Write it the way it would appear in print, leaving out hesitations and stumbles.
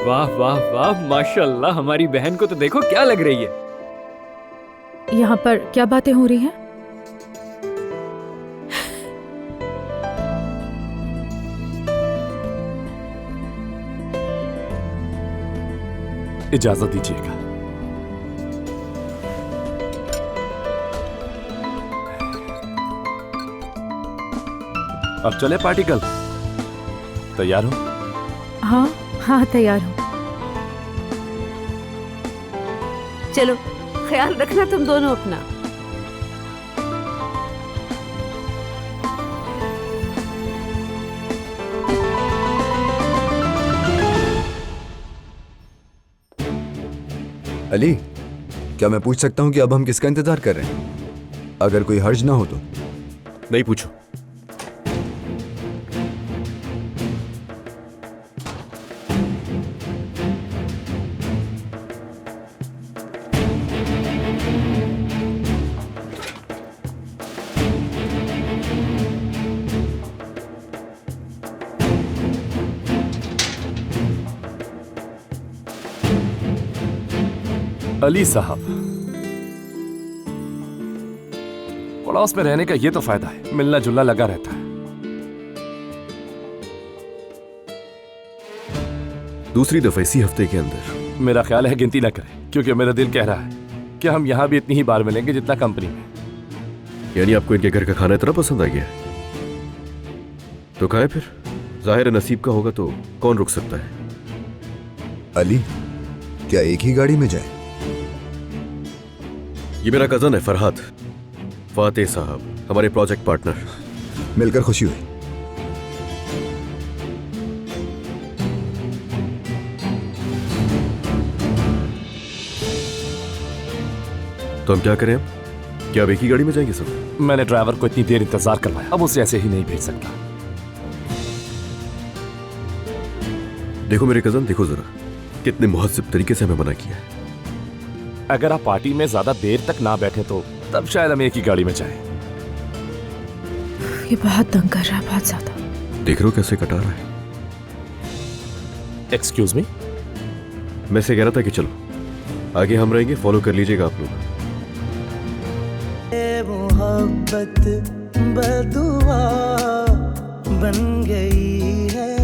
वाह वाह वाह, माशाल्लाह, हमारी बहन को तो देखो क्या लग रही है। यहाँ पर क्या बातें हो रही हैं? इजाजत दीजिएगा। अब चले पार्टी कल। तैयार हो? हाँ हाँ, तैयार हूँ। चलो, ख्याल रखना तुम दोनों अपना। अली, क्या मैं पूछ सकता हूँ कि अब हम किसका इंतजार कर रहे हैं? अगर कोई हर्ज ना हो तो। नहीं पूछो। अली साहब, पड़ोस में रहने का ये तो फायदा है, मिलना जुलना लगा रहता है। दूसरी दफा इसी हफ्ते के अंदर। मेरा ख्याल है गिनती ना करें, क्योंकि मेरा दिल कह रहा है कि हम यहां भी इतनी ही बार मिलेंगे जितना कंपनी में। यानी आपको इनके घर का खाना इतना पसंद आ गया है? तो खाए फिर। जाहिर नसीब का होगा तो कौन रुक सकता है। अली, क्या एक ही गाड़ी में जाए? ये मेरा कजन है फरहाद, फातेह साहब, हमारे प्रोजेक्ट पार्टनर। मिलकर खुशी हुई। तो हम क्या करें अब? क्या अब एक ही गाड़ी में जाएंगे सब? मैंने ड्राइवर को इतनी देर इंतजार करवाया, अब उसे ऐसे ही नहीं भेज सकता। देखो मेरे कजन, देखो जरा कितने मुहज्जब तरीके से हमें मना किया है। अगर आप पार्टी में ज्यादा देर तक ना बैठे तो तब शायद हम एक ही गाड़ी में जाएं। ये बहुत तंग कर रहा है, बहुत ज्यादा। देख रहे हो कैसे कटा रहा है। Excuse me. मैं से कह रहा था कि चलो आगे हम रहेंगे, फॉलो कर लीजिएगा आप लोग। मोहब्बत बदुआ बन गई है।